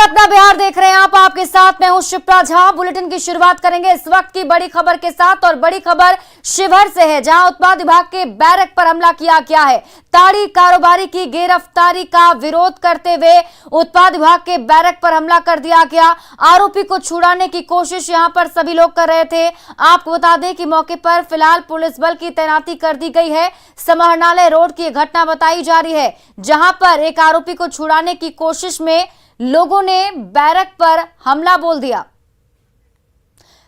अपना बिहार देख रहे हैं आप, आपके साथ मैं हूं शिप्रा झा। बुलेटिन की शुरुआत करेंगे इस वक्त की बड़ी खबर के साथ और बड़ी खबर शिवहर से है, जहां उत्पाद विभाग के बैरक पर हमला किया गया है। ताड़ी कारोबारी की गिरफ्तारी का विरोध करते हुए उत्पाद विभाग के बैरक पर हमला कर दिया गया। आरोपी को छुड़ाने की कोशिश यहां पर सभी लोग कर रहे थे। आपको बता दें कि मौके पर फिलहाल पुलिस बल की तैनाती कर दी गई है। समाहरणालय रोड की घटना बताई जा रही है, जहां पर एक आरोपी को छुड़ाने की कोशिश में लोगों ने बैरक पर हमला बोल दिया।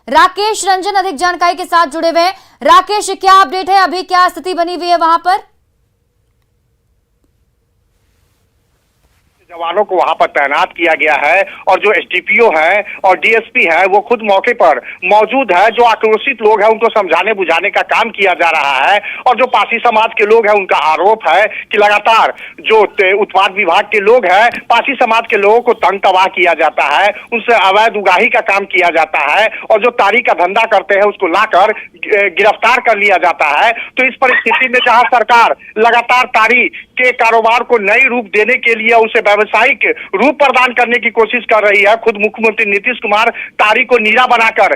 राकेश रंजन अधिक जानकारी के साथ जुड़े हुए हैं। राकेश, क्या अपडेट है, अभी क्या स्थिति बनी हुई है वहां पर? जवानों को वहां पर तैनात किया गया है और जो एसडीपीओ है और डीएसपी है वो खुद मौके पर मौजूद है। जो आक्रोशित लोग हैं उनको समझाने बुझाने का काम किया जा रहा है और जो पासी समाज के लोग हैं उनका आरोप है कि लगातार जो उत्पाद विभाग के लोग हैं पासी समाज के लोगों को तंग तबाह किया जाता है, उनसे अवैध उगाही का काम किया जाता है और जो ताड़ी का धंधा करते हैं उसको लाकर गिरफ्तार कर लिया जाता है। तो इस परिस्थिति में जहां सरकार लगातार ताड़ी के कारोबार को नई रूप देने के लिए उसे व्यावसायिक रूप प्रदान करने की कोशिश कर रही है, खुद मुख्यमंत्री नीतीश कुमार ताड़ी को नीरा बनाकर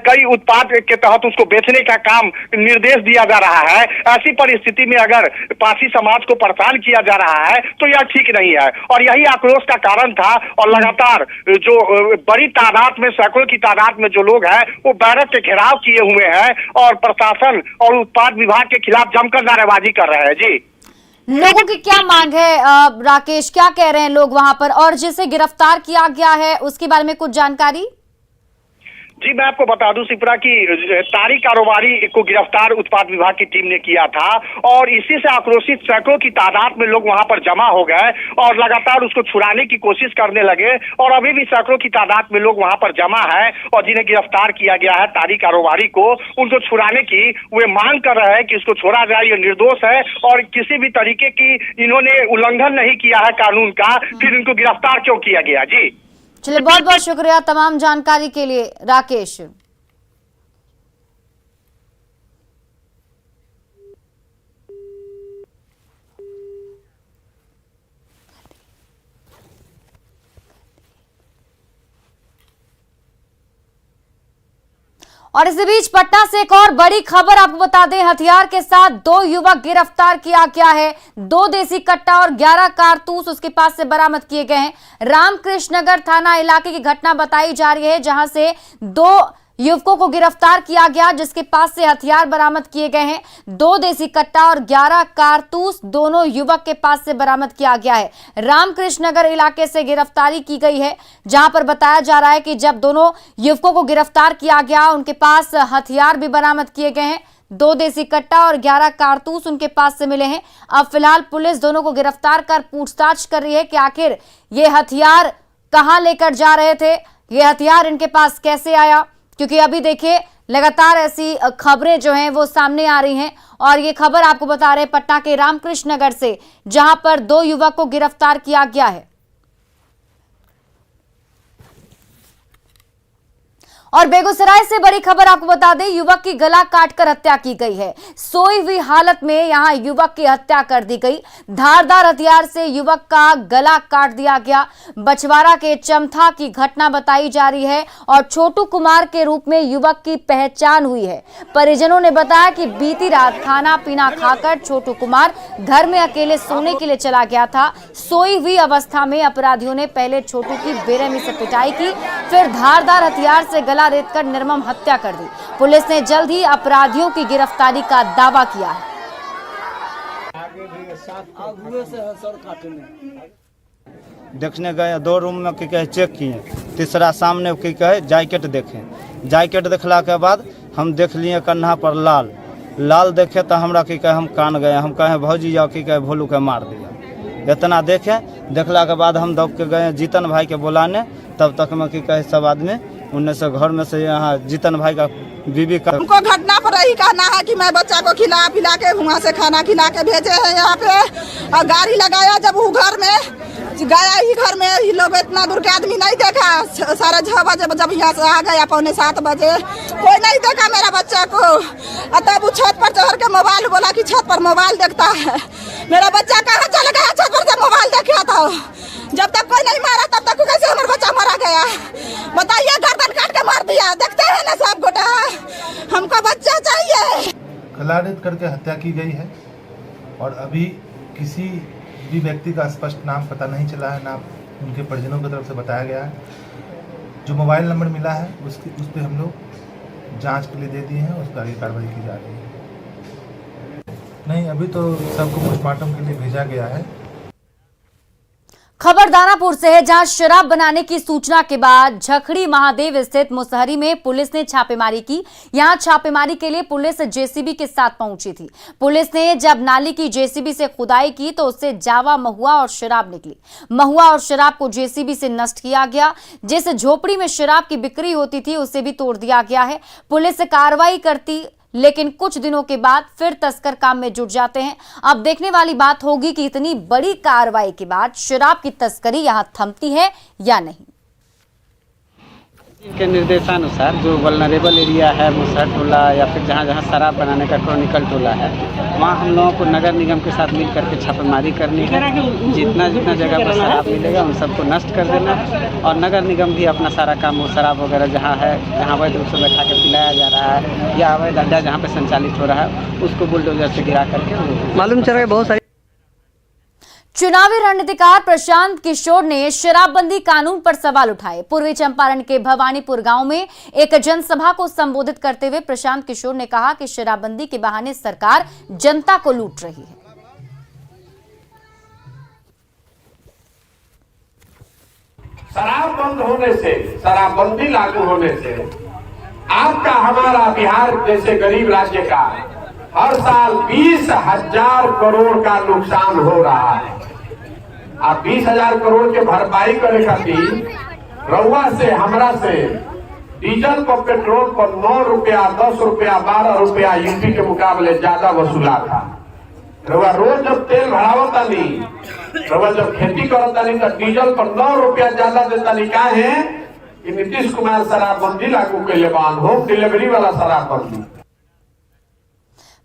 कई उत्पाद के तहत उसको बेचने का काम निर्देश दिया जा रहा है। ऐसी परिस्थिति में अगर पासी समाज को परेशान किया जा रहा है तो यह ठीक नहीं है और यही आक्रोश का कारण था। और लगातार जो बड़ी तादाद में, सैकड़ों की तादाद में जो लोग हैं वो बैरक के घेराव किए हुए हैं और प्रशासन और उत्पाद विभाग के खिलाफ जमकर नारेबाजी कर रहे हैं। जी, लोगों की क्या मांग है राकेश, क्या कह रहे हैं लोग वहां पर, और जिसे गिरफ्तार किया गया है उसके बारे में कुछ जानकारी? जी, मैं आपको बता दूं शिप्रा की ताड़ी कारोबारी को गिरफ्तार उत्पाद विभाग की टीम ने किया था और इसी से आक्रोशित सैकड़ों की तादाद में लोग वहां पर जमा हो गए और लगातार उसको छुड़ाने की कोशिश करने लगे और अभी भी सैकड़ों की तादाद में लोग वहां पर जमा है और जिन्हें गिरफ्तार किया गया है ताड़ी कारोबारी को, उनको छुड़ाने की वे मांग कर रहे हैं कि इसको छोड़ा जाए, ये निर्दोष है और किसी भी तरीके की इन्होंने उल्लंघन नहीं किया है कानून का, फिर इनको गिरफ्तार क्यों किया गया। जी चलिए, बहुत बहुत शुक्रिया तमाम जानकारी के लिए राकेश। और इसी बीच पटना से एक और बड़ी खबर आपको बता दें, हथियार के साथ 2 युवक गिरफ्तार किया गया है। 2 देसी कट्टा और 11 कारतूस उसके पास से बरामद किए गए हैं। रामकृष्ण नगर थाना इलाके की घटना बताई जा रही है, जहां से 2 युवकों को गिरफ्तार किया गया, जिसके पास से हथियार बरामद किए गए हैं। 2 देसी कट्टा और 11 कारतूस दोनों युवक के पास से बरामद किया गया है। रामकृष्ण नगर इलाके से गिरफ्तारी की गई है, जहां पर बताया जा रहा है कि जब दोनों युवकों को गिरफ्तार किया गया उनके पास हथियार भी बरामद किए गए हैं। 2 देसी कट्टा और 11 कारतूस उनके पास से मिले हैं। अब फिलहाल पुलिस दोनों को गिरफ्तार कर पूछताछ कर रही है कि आखिर ये हथियार कहां लेकर जा रहे थे, ये हथियार इनके पास कैसे आया, क्योंकि अभी देखिए लगातार ऐसी खबरें जो हैं वो सामने आ रही हैं। और ये खबर आपको बता रहे हैं पटना के रामकृष्ण नगर से, जहां पर 2 युवक को गिरफ्तार किया गया है। और बेगूसराय से बड़ी खबर आपको बता दें, युवक की गला काटकर हत्या की गई है। सोई हुई हालत में यहां युवक की हत्या कर दी गई। धारदार हथियार से युवक का गला काट दिया गया। बछवाड़ा के चमथा की घटना बताई जा रही है और छोटू कुमार के रूप में युवक की पहचान हुई है। परिजनों ने बताया कि बीती रात खाना पीना खाकर छोटू कुमार घर में अकेले सोने के लिए चला गया था। सोई हुई अवस्था में अपराधियों ने पहले छोटू की बेरहमी से पिटाई की, फिर धारदार हथियार से गला रेतकर निर्मम हत्या कर दी। पुलिस ने जल्द ही अपराधियों की गिरफ्तारी का दावा किया है। देखने गए 2 रूम में की कहे चेक किए, तीसरा सामने की कहे जैकेट देखे। जैकेट देखला के बाद हम देख लिए कन्हा पर लाल देखे तो हमरा की कहे हम कान गए, हम कहे भौजी जाओ की कहे भोलू के मार दिया। इतना देखला के बाद हम दौड़ के गए जीतन भाई के बुलाने, तब तक में की कहे सब आदमी उनने से घर में से यहाँ जीतन भाई का बीबी का हमको घटना पर यही कहना है कि मैं बच्चा को खिला पिला के वहाँ से खाना खिला के भेजे हैं यहाँ पे, और गाड़ी लगाया जब वो घर में गया ही घर में ही लोग इतना दूर के आदमी नहीं देखा। 6:30 बजे जब यहाँ से आ गया 6:45 बजे कोई नहीं देखा मेरा बच्चा को। तब वो छत पर चढ़ के मोबाइल बोला कि छत पर मोबाइल देखता है। मेरा बच्चा कहाँ चला गया छत पर से मोबाइल देखा था। जब तक कोई नहीं मारा तब तक कैसे हमारा बच्चा मारा गया? बताइए, गर्दन काट के मार दिया। देखते हैं ना सब गोटा, हमको बच्चा चाहिए। कलारित करके हत्या की गई है और अभी किसी भी व्यक्ति का स्पष्ट नाम पता नहीं चला है, ना उनके परिजनों की तरफ से बताया गया है। जो मोबाइल नंबर मिला है उस पर हम लोग जांच के लिए दे दिए हैं, उस पर आगे कार्रवाई की जा रही है। नहीं, अभी तो सबको पोस्टमार्टम के लिए भेजा गया है। खबर दानापुर से है, जहां शराब बनाने की सूचना के बाद झखड़ी महादेव स्थित मुसहरी में पुलिस ने छापेमारी की। यहां छापेमारी के लिए पुलिस जेसीबी के साथ पहुंची थी। पुलिस ने जब नाली की जेसीबी से खुदाई की तो उससे जावा, महुआ और शराब निकली। महुआ और शराब को जेसीबी से नष्ट किया गया। जिस झोपड़ी में शराब की बिक्री होती थी उसे भी तोड़ दिया गया है। पुलिस कार्रवाई करती, लेकिन कुछ दिनों के बाद फिर तस्कर काम में जुट जाते हैं। अब देखने वाली बात होगी कि इतनी बड़ी कार्रवाई के बाद शराब की तस्करी यहां थमती है या नहीं। के निर्देशानुसार जो वल्नरेबल एरिया है, मुसहर टोला या फिर जहाँ जहाँ शराब बनाने का क्रॉनिकल टोला है, वहाँ हम लोगों को नगर निगम के साथ मिल करके छापेमारी करनी है। जितना जितना जगह पर शराब मिलेगा उन सबको नष्ट कर देना है और नगर निगम भी अपना सारा काम, वो शराब वगैरह जहाँ है, जहाँ अवैध रूप से बैठा के पिलाया जा रहा है या अवैध अड्डा जहाँ पे संचालित हो रहा है, उसको बुलडोजर से गिरा करके मालूम चल रहा है। बहुत सारी चुनावी रणनीतिकार प्रशांत किशोर ने शराबबंदी कानून पर सवाल उठाए। पूर्वी चंपारण के भवानीपुर गांव में एक जनसभा को संबोधित करते हुए प्रशांत किशोर ने कहा कि शराबबंदी के बहाने सरकार जनता को लूट रही है। शराब बंद होने से, शराबबंदी लागू होने से आपका, हमारा बिहार जैसे गरीब राज्य का हर साल 20,000 करोड़ का नुकसान हो रहा है। आप 20,000 करोड़ के भरपाई करे खातिर रउआ से, हमरा से डीजल पर, पेट्रोल पर 9 रुपया, 10 रुपया, 12 रुपया यूपी के मुकाबले ज्यादा वसूला था। रउआ रोज जब तेल भरावता नहीं, रउआ जब खेती करता नहीं तो डीजल पर 9 रुपया ज्यादा देता नहीं। का है कि नीतीश कुमार शराबबंदी लागू कैले बान, होम डिलीवरी वाला शराबबंदी।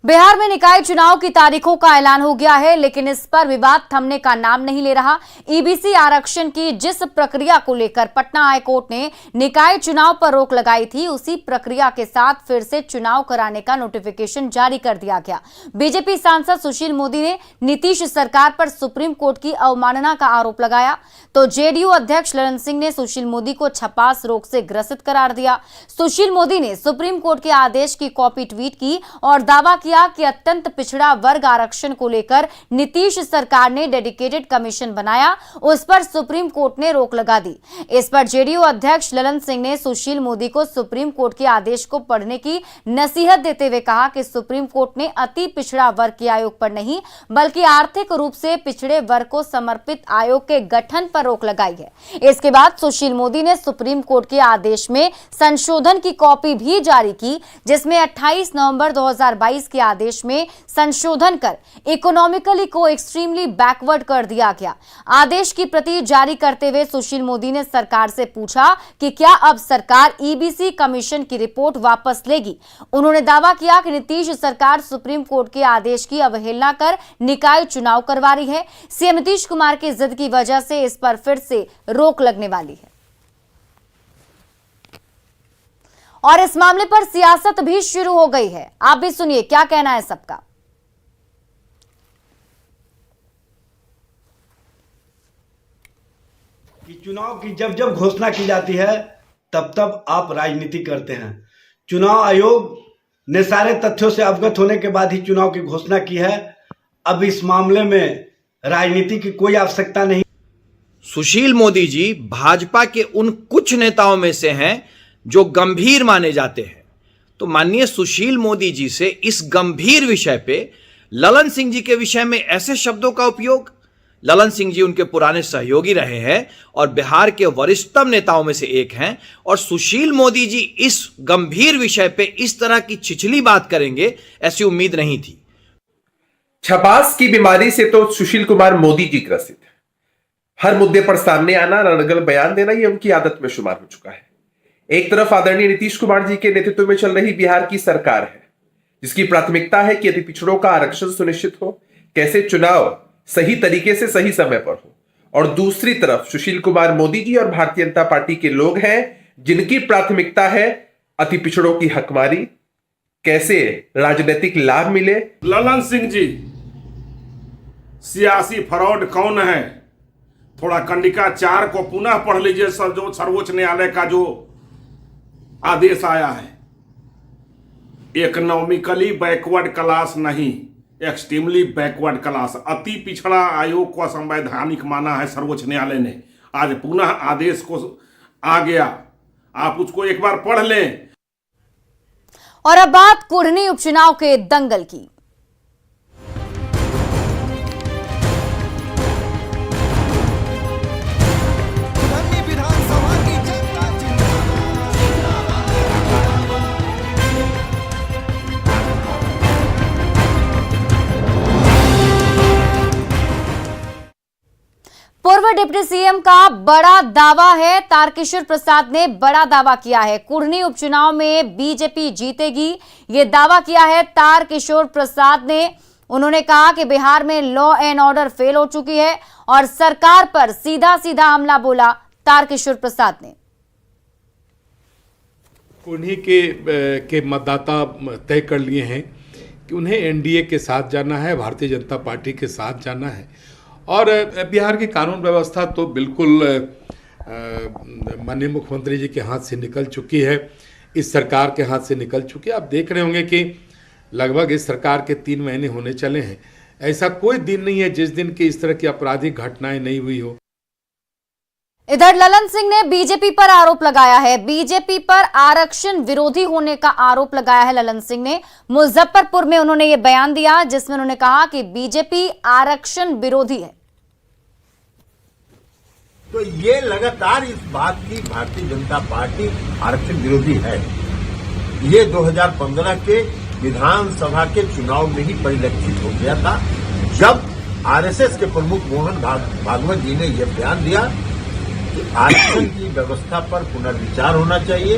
बिहार में निकाय चुनाव की तारीखों का ऐलान हो गया है, लेकिन इस पर विवाद थमने का नाम नहीं ले रहा। ईबीसी आरक्षण की जिस प्रक्रिया को लेकर पटना हाईकोर्ट ने निकाय चुनाव पर रोक लगाई थी, उसी प्रक्रिया के साथ फिर से चुनाव कराने का नोटिफिकेशन जारी कर दिया गया। बीजेपी सांसद सुशील मोदी ने नीतीश सरकार पर सुप्रीम कोर्ट की अवमानना का आरोप लगाया, तो जेडीयू अध्यक्ष ललन सिंह ने सुशील मोदी को छपास रोग से ग्रसित करार दिया। सुशील मोदी ने सुप्रीम कोर्ट के आदेश की कॉपी ट्वीट की और दावा किया कि अत्यंत पिछड़ा वर्ग आरक्षण को लेकर नीतीश सरकार ने डेडिकेटेड कमीशन बनाया, उस पर सुप्रीम कोर्ट ने रोक लगा दी। इस पर जेडीयू अध्यक्ष ललन सिंह ने सुशील मोदी को सुप्रीम कोर्ट के आदेश को पढ़ने की नसीहत देते हुए कहा कि सुप्रीम कोर्ट ने अति पिछड़ा वर्ग के आयोग पर नहीं, बल्कि आर्थिक रूप से पिछड़े वर्ग को समर्पित आयोग के गठन पर रोक लगाई है। इसके बाद सुशील मोदी ने सुप्रीम कोर्ट के आदेश में संशोधन की कॉपी भी जारी की, जिसमें 28 नवंबर 2022 के आदेश में संशोधन कर इकोनॉमिकली को एक्सट्रीमली बैकवर्ड कर दिया गया। आदेश की प्रति जारी करते हुए सुशील मोदी ने सरकार से पूछा कि क्या अब सरकार ईबीसी कमीशन की रिपोर्ट वापस लेगी। उन्होंने दावा किया कि नीतीश सरकार सुप्रीम कोर्ट के आदेश की अवहेलना कर निकाय चुनाव करवा रही है। सीएम नीतीश कुमार की जिद की वजह से इस पर फिर से रोक लगने वाली है और इस मामले पर सियासत भी शुरू हो गई है। आप भी सुनिए क्या कहना है सबका। कि चुनाव की जब जब घोषणा की जाती है तब तब आप राजनीति करते हैं। चुनाव आयोग ने सारे तथ्यों से अवगत होने के बाद ही चुनाव की घोषणा की है। अब इस मामले में राजनीति की कोई आवश्यकता नहीं। सुशील मोदी जी भाजपा के उन कुछ नेताओं में से हैं जो गंभीर माने जाते हैं, तो माननीय सुशील मोदी जी से इस गंभीर विषय पे ललन सिंह जी के विषय में ऐसे शब्दों का उपयोग, ललन सिंह जी उनके पुराने सहयोगी रहे हैं और बिहार के वरिष्ठतम नेताओं में से एक हैं, और सुशील मोदी जी इस गंभीर विषय पे इस तरह की छिछली बात करेंगे ऐसी उम्मीद नहीं थी। छपास की बीमारी से तो सुशील कुमार मोदी जी ग्रसित है। हर मुद्दे पर सामने आना, रणगल बयान देना, यह उनकी आदत में शुमार हो चुका है। एक तरफ आदरणीय नीतीश कुमार जी के नेतृत्व में चल रही बिहार की सरकार है, जिसकी प्राथमिकता है कि यदि पिछड़ों का आरक्षण सुनिश्चित हो, कैसे चुनाव सही तरीके से सही समय पर हो, और दूसरी तरफ सुशील कुमार मोदी जी और भारतीय जनता पार्टी के लोग हैं जिनकी प्राथमिकता है अति पिछड़ों की हकमारी, कैसे राजनीतिक लाभ मिले। ललन सिंह जी, सियासी फ्रॉड कौन है? थोड़ा कंडिका 4 को पुनः पढ़ लीजिए सर, जो सर्वोच्च न्यायालय का जो आदेश आया है। इकोनॉमिकली बैकवर्ड क्लास नहीं, एक्सट्रीमली बैकवर्ड क्लास, अति पिछड़ा आयोग को असंवैधानिक माना है सर्वोच्च न्यायालय ने। आज पुनः आदेश को आ गया, आप उसको एक बार पढ़ लें। और अब बात कुढ़नी उपचुनाव के दंगल की। पूर्व डिप्टी सीएम का बड़ा दावा है। तारकिशोर प्रसाद ने बड़ा दावा किया है, कुढ़नी उपचुनाव में बीजेपी जीतेगी, ये दावा किया है तारकिशोर प्रसाद ने। उन्होंने कहा कि बिहार में लॉ एंड ऑर्डर फेल हो चुकी है और सरकार पर सीधा सीधा हमला बोला तारकिशोर प्रसाद ने। कुढ़नी के मतदाता तय कर लिए हैं कि उन्हें एनडीए के साथ जाना है, भारतीय जनता पार्टी के साथ जाना है। और बिहार की कानून व्यवस्था तो बिल्कुल माननीय मुख्यमंत्री जी के हाथ से निकल चुकी है, इस सरकार के हाथ से निकल चुकी है। आप देख रहे होंगे कि लगभग इस सरकार के 3 महीने होने चले हैं। ऐसा कोई दिन नहीं है जिस दिन की इस तरह की आपराधिक घटनाएं नहीं हुई हो। इधर ललन सिंह ने बीजेपी पर आरोप लगाया है, बीजेपी पर आरक्षण विरोधी होने का आरोप लगाया है ललन सिंह ने। मुजफ्फरपुर में उन्होंने ये बयान दिया जिसमें उन्होंने कहा कि बीजेपी आरक्षण विरोधी है। तो ये लगातार इस बात की भारतीय जनता पार्टी आरक्षण विरोधी है। ये 2015 के विधानसभा के चुनाव में ही परिलक्षित हो गया था, जब आरएसएस के प्रमुख मोहन भागवत जी ने यह बयान दिया कि आरक्षण की व्यवस्था पर पुनर्विचार होना चाहिए,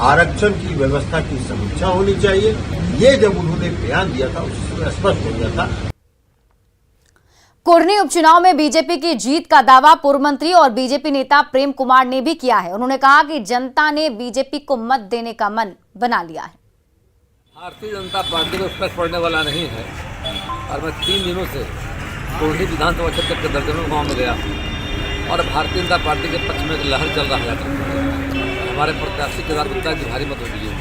आरक्षण की व्यवस्था की समीक्षा होनी चाहिए। ये जब उन्होंने बयान दिया था उससे स्पष्ट हो गया था। कुढ़नी उपचुनाव में बीजेपी की जीत का दावा पूर्व मंत्री और बीजेपी नेता प्रेम कुमार ने भी किया है। उन्होंने कहा कि जनता ने बीजेपी को मत देने का मन बना लिया है। भारतीय जनता पार्टी को फर्क पड़ने वाला नहीं है और मैं 3 दिनों से कुढ़नी विधानसभा क्षेत्र के दर्जनों गांव में गया और भारतीय जनता पार्टी के पक्ष में एक लहर चल रहा है। हमारे प्रत्याशी केदार गुप्ता की भारी मत होगी।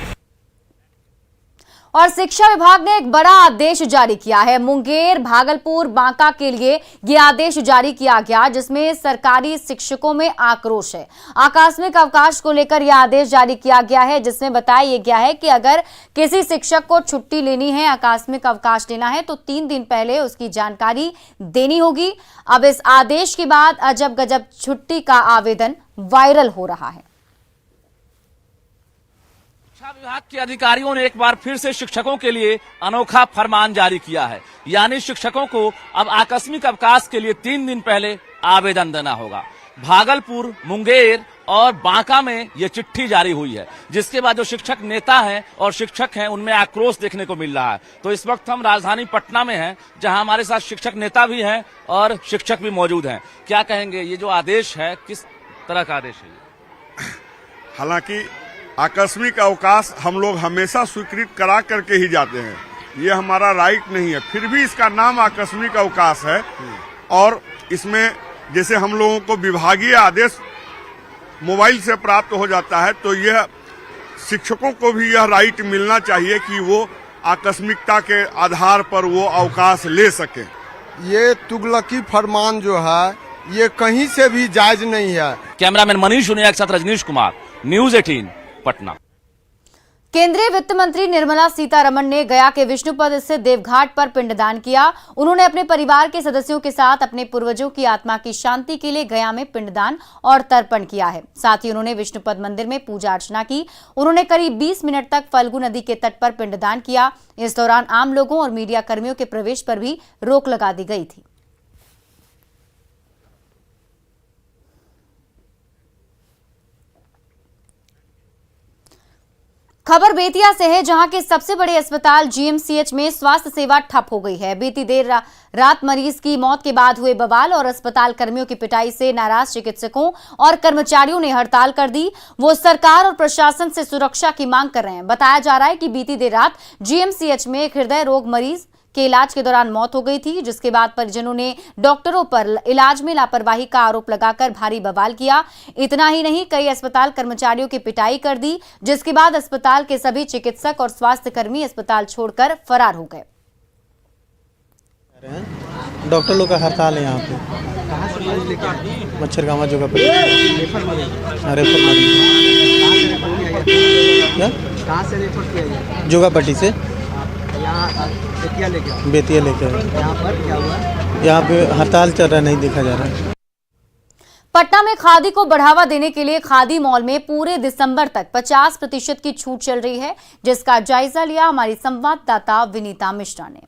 और शिक्षा विभाग ने एक बड़ा आदेश जारी किया है। मुंगेर, भागलपुर, बांका के लिए यह आदेश जारी किया गया जिसमें सरकारी शिक्षकों में आक्रोश है। आकस्मिक अवकाश को लेकर यह आदेश जारी किया गया है जिसमें बताया गया है कि अगर किसी शिक्षक को छुट्टी लेनी है, आकस्मिक अवकाश लेना है तो 3 दिन पहले उसकी जानकारी देनी होगी। अब इस आदेश के बाद अजब गजब छुट्टी का आवेदन वायरल हो रहा है। शिक्षा विभाग के अधिकारियों ने एक बार फिर से शिक्षकों के लिए अनोखा फरमान जारी किया है, यानी शिक्षकों को अब आकस्मिक अवकाश के लिए 3 दिन पहले आवेदन देना होगा। भागलपुर, मुंगेर और बांका में ये चिट्ठी जारी हुई है, जिसके बाद जो शिक्षक नेता हैं और शिक्षक हैं उनमें आक्रोश देखने को मिल रहा है। तो इस वक्त हम राजधानी पटना में हैं, जहां हमारे साथ शिक्षक नेता भी हैं और शिक्षक भी मौजूद हैं। क्या कहेंगे, ये जो आदेश है किस तरह का आदेश है? हालांकि आकस्मिक अवकाश हम लोग हमेशा स्वीकृत करा करके ही जाते हैं, ये हमारा राइट नहीं है, फिर भी इसका नाम आकस्मिक अवकाश है। और इसमें जैसे हम लोगों को विभागीय आदेश मोबाइल से प्राप्त हो जाता है, तो यह शिक्षकों को भी यह राइट मिलना चाहिए कि वो आकस्मिकता के आधार पर वो अवकाश ले सके। ये तुगलकी फरमान जो है ये कहीं से भी जायज नहीं है। कैमरामैन मनीष उनिया के साथ रजनीश कुमार, न्यूज 18 पटना। केंद्रीय वित्त मंत्री निर्मला सीतारमण ने गया के विष्णुपद स्थित देवघाट पर पिंडदान किया। उन्होंने अपने परिवार के सदस्यों के साथ अपने पूर्वजों की आत्मा की शांति के लिए गया में पिंडदान और तर्पण किया है। साथ ही उन्होंने विष्णुपद मंदिर में पूजा अर्चना की। उन्होंने करीब 20 मिनट तक फल्गु नदी के तट पर पिंडदान किया। इस दौरान आम लोगों और मीडिया कर्मियों के प्रवेश पर भी रोक लगा दी गई थी। खबर बेतिया से है, जहां के सबसे बड़े अस्पताल जीएमसीएच में स्वास्थ्य सेवा ठप हो गई है। बीती देर रात मरीज की मौत के बाद हुए बवाल और अस्पताल कर्मियों की पिटाई से नाराज चिकित्सकों और कर्मचारियों ने हड़ताल कर दी। वो सरकार और प्रशासन से सुरक्षा की मांग कर रहे हैं। बताया जा रहा है कि बीती देर रात जीएमसीएच में एक हृदय रोग मरीज के इलाज के दौरान मौत हो गई थी, जिसके बाद परिजनों ने डॉक्टरों पर इलाज में लापरवाही का आरोप लगाकर भारी बवाल किया। इतना ही नहीं, कई अस्पताल कर्मचारियों की पिटाई कर दी, जिसके बाद अस्पताल के सभी चिकित्सक और स्वास्थ्य कर्मी अस्पताल छोड़कर फरार हो गए। डॉक्टर लोग का हड़ताल है यहाँ पे। मच्छरगामा जोगापट्टी। जोगापट्टी से बेतिया लेके यहाँ पर क्या हुआ? यहाँ पे हड़ताल चल रहा है, नहीं देखा जा रहा है। पटना में खादी को बढ़ावा देने के लिए खादी मॉल में पूरे दिसंबर तक 50% की छूट चल रही है, जिसका जायजा लिया हमारी संवाददाता विनीता मिश्रा ने।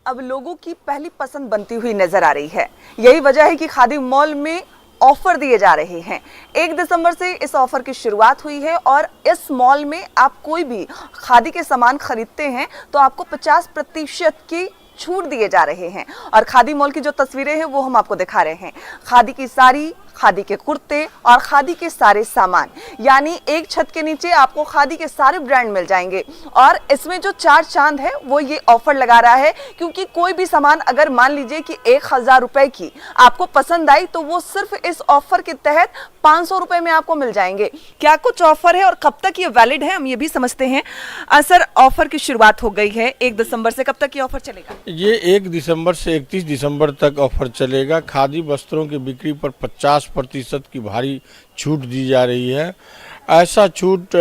अब लोगों की पहली पसंद बनती हुई नजर आ रही है। यही वजह है कि खादी मॉल में ऑफर दिए जा रहे हैं। 1 दिसंबर से इस ऑफर की शुरुआत हुई है और इस मॉल में आप कोई भी खादी के सामान खरीदते हैं तो आपको 50% की छूट दिए जा रहे हैं। और खादी मॉल की जो तस्वीरें हैं वो हम आपको दिखा रहे हैं। खादी की साड़ी, खादी के कुर्ते और खादी के सारे सामान, यानी एक छत के नीचे आपको खादी के सारे ब्रांड मिल जाएंगे। और इसमें जो 4 चांद है वो ये ऑफर लगा रहा है, क्योंकि कोई भी सामान अगर मान लीजिए कि 1000 रुपए की आपको पसंद आई तो वो सिर्फ इस ऑफर के तहत 500 रुपए में आपको मिल जाएंगे। क्या कुछ ऑफर है और कब तक ये वैलिड है, हम ये भी समझते हैं। सर, ऑफर की शुरुआत हो गई है 1 दिसंबर से, कब तक ये ऑफर चलेगा? ये 1 दिसंबर से 31 दिसंबर तक ऑफर चलेगा। खादी वस्त्रों की बिक्री पर 50% की भारी छूट दी जा रही है। ऐसा छूट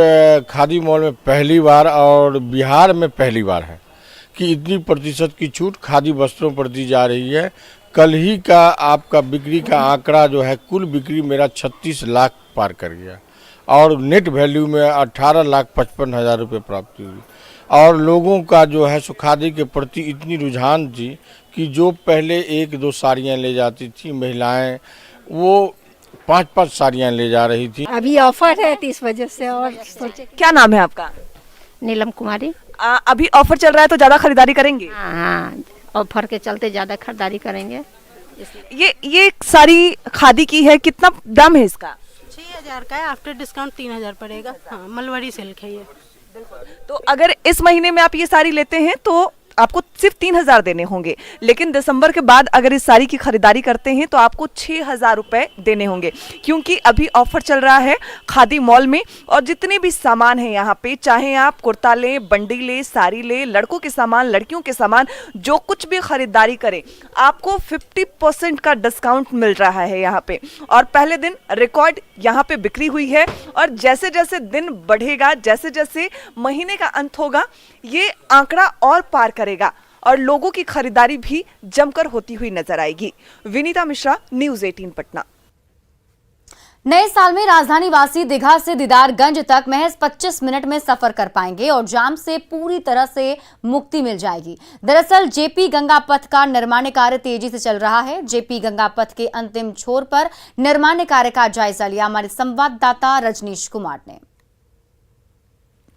खादी मॉल में पहली बार और बिहार में पहली बार है कि इतनी प्रतिशत की छूट खादी वस्त्रों पर दी जा रही है। कल ही का आपका बिक्री का आंकड़ा जो है, कुल बिक्री मेरा 36 लाख पार कर गया और नेट वैल्यू में 18,55,000 रुपये प्राप्ति हुई। और लोगों का जो है सो खादी के प्रति इतनी रुझान थी कि जो पहले 1-2 साड़ियाँ ले जाती थी महिलाएं, वो 5-5 साड़ियाँ ले जा रही थी। अभी ऑफर है तो इस वजह से। और सोचे। क्या नाम है आपका? नीलम कुमारी। अभी ऑफर चल रहा है तो ज्यादा खरीदारी करेंगे? हाँ, ऑफर के चलते ज्यादा खरीदारी करेंगे। ये सारी खादी की है, कितना दाम है इसका? 6000 का है, आफ्टर डिस्काउंट 3000 पड़ेगा। हाँ, मलवरी सिल्क है ये। तो अगर इस महीने में आप ये साड़ी लेते हैं तो आपको सिर्फ 3000 देने होंगे, लेकिन दिसंबर के बाद अगर इस साड़ी की खरीदारी करते हैं तो आपको 6000 रुपए देने होंगे, क्योंकि अभी ऑफर चल रहा है खादी मॉल में। और जितने भी सामान हैं यहाँ पे, चाहे आप कुर्ता लें, बंडी लें, साड़ी लें, लड़कों के सामान, लड़कियों के सामान, जो कुछ भी खरीदारी करें आपको 50% का डिस्काउंट मिल रहा है यहाँ पे। और पहले दिन रिकॉर्ड यहाँ पे बिक्री हुई है और जैसे जैसे दिन बढ़ेगा, जैसे जैसे महीने का अंत होगा, ये आंकड़ा और पार करेगा और लोगों की खरीदारी भी जमकर होती हुई नजर आएगी। विनीता मिश्रा, न्यूज़ 18 पटना। नए साल में राजधानी वासी दीघा से दीदारगंज तक महज 25 मिनट में सफर कर पाएंगे और जाम से पूरी तरह से मुक्ति मिल जाएगी। दरअसल जेपी गंगा पथ का निर्माण कार्य तेजी से चल रहा है। जेपी गंगा पथ के अंतिम छोर पर निर्माण कार्य का जायजा लिया हमारे संवाददाता रजनीश कुमार ने।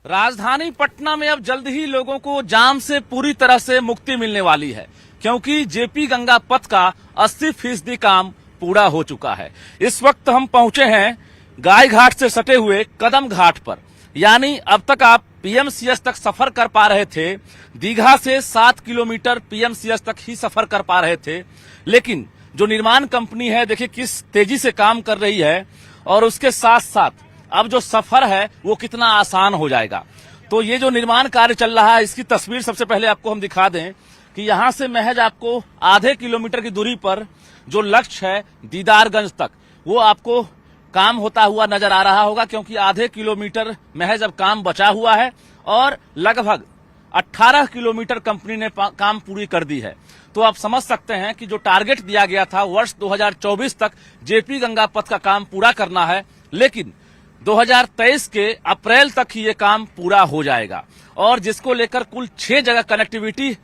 राजधानी पटना में अब जल्द ही लोगों को जाम से पूरी तरह से मुक्ति मिलने वाली है, क्योंकि जेपी गंगा पथ का 80% काम पूरा हो चुका है। इस वक्त हम पहुंचे हैं गाय घाट से सटे हुए कदम घाट पर, यानी अब तक आप पीएमसीएच तक सफर कर पा रहे थे। दीघा से 7 किलोमीटर पीएमसीएच तक ही सफर कर पा रहे थे, लेकिन जो निर्माण कंपनी है, देखिए किस तेजी से काम कर रही है और उसके साथ साथ अब जो सफर है वो कितना आसान हो जाएगा। तो ये जो निर्माण कार्य चल रहा है, इसकी तस्वीर सबसे पहले आपको हम दिखा दें कि यहां से महज आपको आधे किलोमीटर की दूरी पर जो लक्ष्य है दीदारगंज तक, वो आपको काम होता हुआ नजर आ रहा होगा, क्योंकि आधे किलोमीटर महज अब काम बचा हुआ है और लगभग 18 किलोमीटर कंपनी ने काम पूरी कर दी है। तो आप समझ सकते हैं कि जो टारगेट दिया गया था वर्ष 2024 तक जेपी गंगा पथ का काम पूरा करना है, लेकिन 2023 के अप्रैल तक ही ये काम पूरा हो जाएगा। और जिसको लेकर कुल 6 जगह कनेक्टिविटी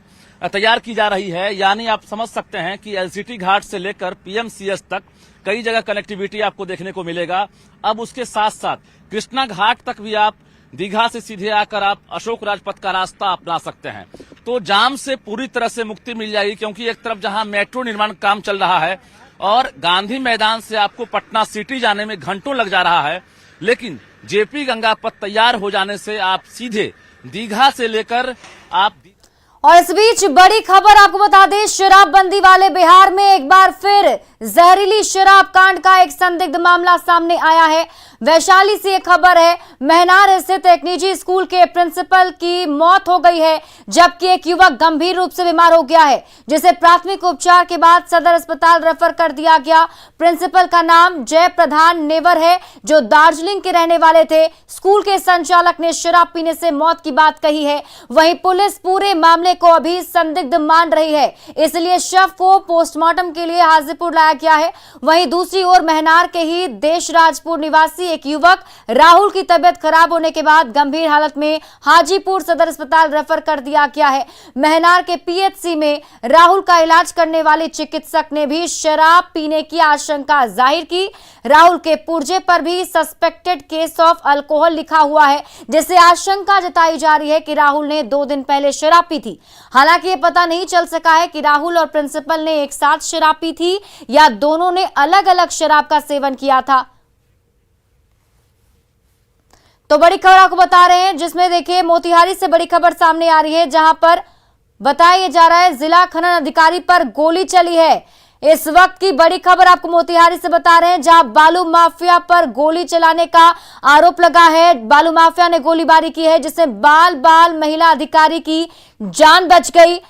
तैयार की जा रही है, यानी आप समझ सकते हैं कि एलसीटी घाट से लेकर पीएमसीएच तक कई जगह कनेक्टिविटी आपको देखने को मिलेगा। अब उसके साथ साथ कृष्णा घाट तक भी आप दीघा से सीधे आकर आप अशोक राजपथ का रास्ता अपना सकते हैं। तो जाम से पूरी तरह से मुक्ति मिल जाएगी, क्योंकि एक तरफ जहां मेट्रो निर्माण काम चल रहा है और गांधी मैदान से आपको पटना सिटी जाने में घंटों लग जा रहा है, लेकिन जेपी गंगा पथ तैयार हो जाने से आप सीधे दीघा से लेकर आप। और इस बीच बड़ी खबर आपको बता दें, शराबबंदी वाले बिहार में एक बार फिर जहरीली शराब कांड का एक संदिग्ध मामला सामने आया है। वैशाली से एक खबर है, महनार स्थित एक निजी स्कूल के प्रिंसिपल की मौत हो गई है, जबकि एक युवक गंभीर रूप से बीमार हो गया है, जिसे प्राथमिक उपचार के बाद सदर अस्पताल रेफर कर दिया गया। प्रिंसिपल का नाम जय प्रधान नेवर है, जो दार्जिलिंग के रहने वाले थे। स्कूल के संचालक ने शराब पीने से मौत की बात कही है। वहीं पुलिस पूरे मामले को अभी संदिग्ध मान रही है, इसलिए शव को पोस्टमार्टम के लिए हाजीपुर लाया गया है। वहीं दूसरी ओर महनार के ही देशराजपुर निवासी एक युवक राहुल की तबीयत खराब होने के बाद गंभीर हालत में हाजीपुर सदर अस्पताल रेफर कर दिया गया है। महनार के पीएचसी में राहुल का इलाज करने वाले चिकित्सक ने भी शराब पीने की आशंका जाहिर की। राहुल के पुर्जे पर भी सस्पेक्टेड केस ऑफ अल्कोहल लिखा हुआ है, जिससे आशंका जताई जा रही है कि राहुल ने 2 दिन पहले शराब पी थी। हालांकि ये पता नहीं चल सका है कि राहुल और प्रिंसिपल ने एक साथ शराब पी थी या दोनों ने अलग अलग शराब का सेवन किया था। तो बड़ी खबर आपको बता रहे हैं, जिसमें देखिए मोतिहारी से बड़ी खबर सामने आ रही है, जहां पर बताया जा रहा है जिला खनन अधिकारी पर गोली चली है। इस वक्त की बड़ी खबर आपको मोतिहारी से बता रहे हैं, जहां बालू माफिया पर गोली चलाने का आरोप लगा है। बालू माफिया ने गोलीबारी की है, जिससे बाल महिला अधिकारी की जान बच गई।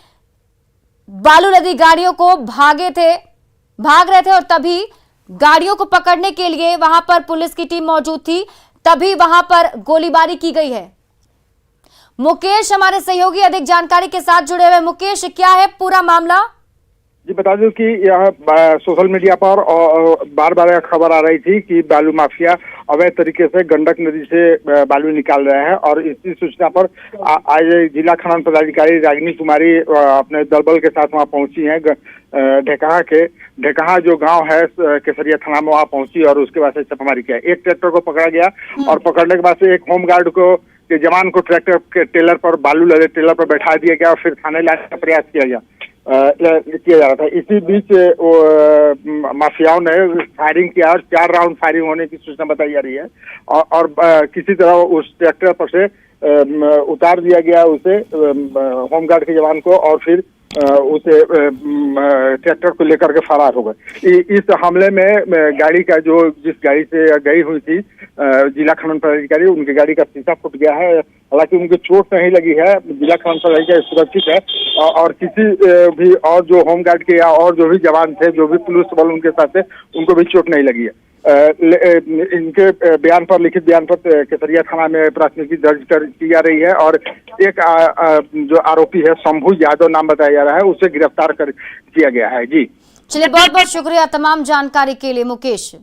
बालू लदी गाड़ियों को भाग रहे थे और तभी गाड़ियों को पकड़ने के लिए वहां पर पुलिस की टीम मौजूद थी, तभी वहां पर गोलीबारी की गई है। मुकेश हमारे सहयोगी अधिक जानकारी के साथ जुड़े हुए। मुकेश, क्या है पूरा मामला? जी बता दूं कि यह सोशल मीडिया पर बार बार खबर आ रही थी कि बालू माफिया अवैध तरीके से गंडक नदी से बालू निकाल रहे हैं, और इसी सूचना पर आज जिला खनन पदाधिकारी रागिनी कुमारी अपने दलबल के साथ वहां पहुंची हैं। ढेकहा जो गांव है केसरिया थाना में, वहां पहुंची और उसके बाद से छापामारी किया। एक ट्रैक्टर को पकड़ा गया और पकड़ने के बाद से एक होमगार्ड को के जवान को ट्रैक्टर के टेलर पर बालू लदे टेलर पर बैठा दिया गया और फिर थाने लाने का प्रयास किया जा रहा था। इसी बीच माफियाओं ने फायरिंग किया और 4 राउंड फायरिंग होने की सूचना बताई जा रही है, और किसी तरह उस ट्रैक्टर पर से उतार दिया गया उसे होमगार्ड के जवान को, और फिर उसे ट्रैक्टर को लेकर के फरार हो गए। इस हमले में गाड़ी का जिस गाड़ी से गई हुई थी जिला खनन पदाधिकारी, उनकी गाड़ी का शीशा फूट गया है। हालांकि उनकी चोट नहीं लगी है, जिला खनन पदाधिकारी सुरक्षित है, और किसी भी और जो होमगार्ड के या और जो भी जवान थे, जो भी पुलिस बल उनके साथ थे, उनको भी चोट नहीं लगी है। इनके बयान पर, लिखित बयान पर केसरिया थाना में प्राथमिकी दर्ज की जा रही है, और एक जो आरोपी है शंभू यादव नाम बताया जा रहा है, उसे गिरफ्तार किया गया है। जी चलिए, बहुत बहुत शुक्रिया तमाम जानकारी के लिए मुकेश।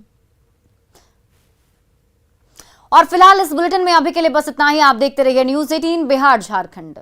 और फिलहाल इस बुलेटिन में अभी के लिए बस इतना ही। आप देखते रहिए न्यूज़ 18 बिहार झारखंड।